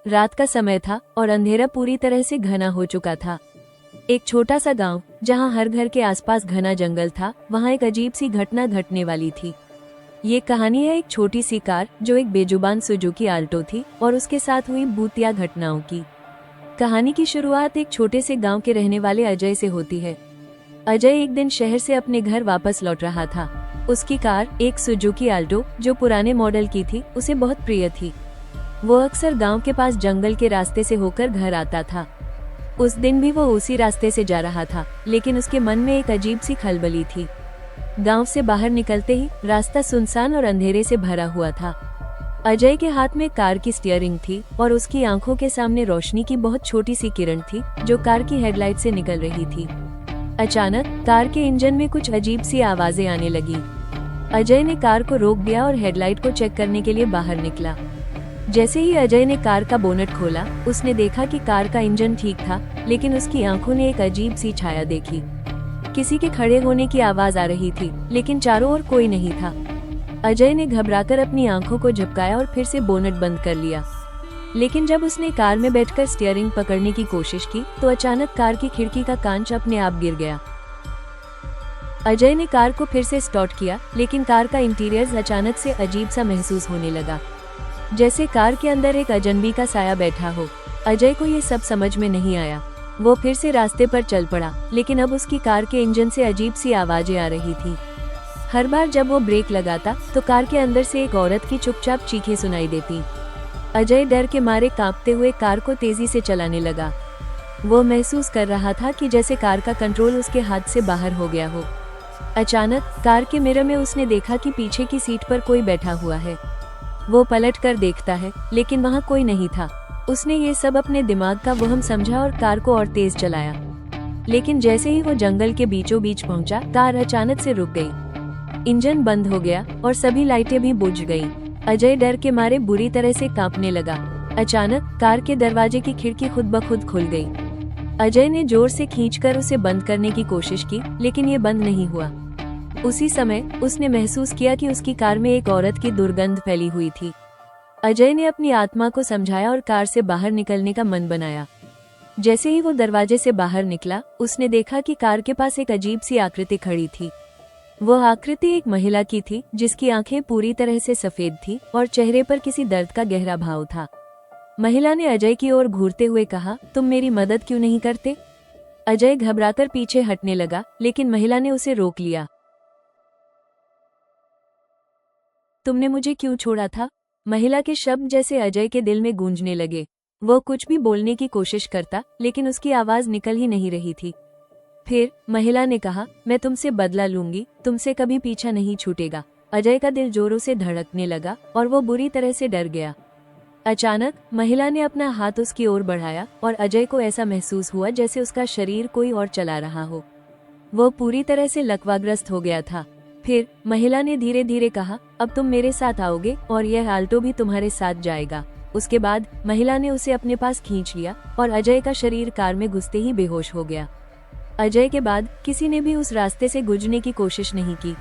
रात का समय था और अंधेरा पूरी तरह से घना हो चुका था। एक छोटा सा गांव जहां हर घर के आसपास घना जंगल था, वहां एक अजीब सी घटना घटने वाली थी। ये कहानी है एक छोटी सी कार जो एक बेजुबान सुजुकी आल्टो थी और उसके साथ हुई भूतिया घटनाओं की। कहानी की शुरुआत एक छोटे से गांव के रहने वाले अजय से होती है। अजय एक दिन शहर से अपने घर वापस लौट रहा था। उसकी कार, एक सुजुकी आल्टो जो पुराने मॉडल की थी, उसे बहुत प्रिय थी। वो अक्सर गांव के पास जंगल के रास्ते से होकर घर आता था। उस दिन भी वो उसी रास्ते से जा रहा था, लेकिन उसके मन में एक अजीब सी खलबली थी। गांव से बाहर निकलते ही रास्ता सुनसान और अंधेरे से भरा हुआ था। अजय के हाथ में कार की स्टीयरिंग थी और उसकी आंखों के सामने रोशनी की बहुत छोटी सी किरण थी जो कार की हेडलाइट से निकल रही थी। अचानक कार के इंजन में कुछ अजीब सी आवाजें आने लगी। अजय ने कार को रोक दिया और हेडलाइट को चेक करने के लिए बाहर निकला। जैसे ही अजय ने कार का बोनट खोला, उसने देखा कि कार का इंजन ठीक था, लेकिन उसकी आंखों ने एक अजीब सी छाया देखी। किसी के खड़े होने की आवाज आ रही थी, लेकिन चारों ओर कोई नहीं था। अजय ने घबराकर अपनी आंखों को झपकाया और फिर से बोनट बंद कर लिया। लेकिन जब उसने कार में बैठकर स्टीयरिंग पकड़ने की कोशिश की, तो अचानक कार की खिड़की का कांच अपने आप गिर गया। अजय ने कार को फिर से स्टार्ट किया, लेकिन कार का इंटीरियर अचानक से अजीब सा महसूस होने लगा, जैसे कार के अंदर एक अजनबी का साया बैठा हो। अजय को ये सब समझ में नहीं आया। वो फिर से रास्ते पर चल पड़ा, लेकिन अब उसकी कार के इंजन से अजीब सी आवाजें आ रही थी। हर बार जब वो ब्रेक लगाता, तो कार के अंदर से एक औरत की चुपचाप चीखें सुनाई देती। अजय डर के मारे कांपते हुए कार को तेजी से चलाने लगा। वो महसूस कर रहा था कि जैसे कार का कंट्रोल उसके हाथ से बाहर हो गया हो। अचानक कार के मिरर में उसने देखा कि पीछे की सीट पर कोई बैठा हुआ है। वो पलट कर देखता है, लेकिन वहाँ कोई नहीं था। उसने ये सब अपने दिमाग का वहम समझा और कार को और तेज चलाया। लेकिन जैसे ही वो जंगल के बीचों बीच पहुंचा, कार अचानक से रुक गई। इंजन बंद हो गया और सभी लाइटें भी बुझ गईं। अजय डर के मारे बुरी तरह से कांपने लगा। अचानक कार के दरवाजे की खिड़की खुद ब खुद खुल गई। अजय ने जोर से खींचकर उसे बंद करने की कोशिश की, लेकिन ये बंद नहीं हुआ। उसी समय उसने महसूस किया कि उसकी कार में एक औरत की दुर्गंध फैली हुई थी। अजय ने अपनी आत्मा को समझाया और कार से बाहर निकलने का मन बनाया। जैसे ही वो दरवाजे से बाहर निकला, उसने देखा कि कार के पास एक अजीब सी आकृति खड़ी थी। वो आकृति एक महिला की थी, जिसकी आंखें पूरी तरह से सफेद थी और चेहरे पर किसी दर्द का गहरा भाव था। महिला ने अजय की ओर घूरते हुए कहा, तुम मेरी मदद क्यों नहीं करते? अजय घबराकर पीछे हटने लगा, लेकिन महिला ने उसे रोक लिया। तुमने मुझे क्यों छोड़ा था? महिला के शब्द जैसे अजय के दिल में गूंजने लगे। वो कुछ भी बोलने की कोशिश करता, लेकिन उसकी आवाज निकल ही नहीं रही थी। फिर महिला ने कहा, मैं तुमसे बदला लूंगी, तुमसे कभी पीछा नहीं छूटेगा। अजय का दिल जोरों से धड़कने लगा और वो बुरी तरह से डर गया। अचानक महिला ने अपना हाथ उसकी ओर बढ़ाया और अजय को ऐसा महसूस हुआ जैसे उसका शरीर कोई और चला रहा हो। वो पूरी तरह से लकवाग्रस्त हो गया था। फिर महिला ने धीरे धीरे कहा, अब तुम मेरे साथ आओगे और यह आल्टो भी तुम्हारे साथ जाएगा। उसके बाद महिला ने उसे अपने पास खींच लिया और अजय का शरीर कार में घुसते ही बेहोश हो गया। अजय के बाद किसी ने भी उस रास्ते से गुजरने की कोशिश नहीं की।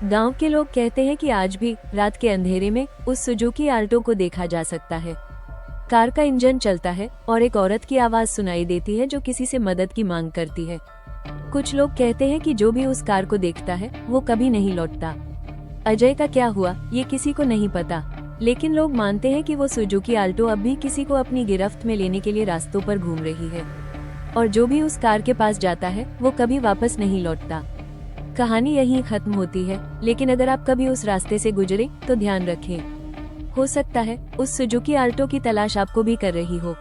गांव के लोग कहते हैं कि आज भी रात के अंधेरे में उस सुजुकी आल्टो को देखा जा सकता है। कार का इंजन चलता है और एक औरत की आवाज सुनाई देती है जो किसी से मदद की मांग करती है। कुछ लोग कहते हैं कि जो भी उस कार को देखता है वो कभी नहीं लौटता। अजय का क्या हुआ ये किसी को नहीं पता, लेकिन लोग मानते हैं कि वो सुजुकी आल्टो अब भी किसी को अपनी गिरफ्त में लेने के लिए रास्तों पर घूम रही है, और जो भी उस कार के पास जाता है वो कभी वापस नहीं लौटता। कहानी यहीं खत्म होती है, लेकिन अगर आप कभी उस रास्ते से गुजरे तो ध्यान रखें, हो सकता है उस सुजुकी आल्टो की तलाश आपको भी कर रही हो।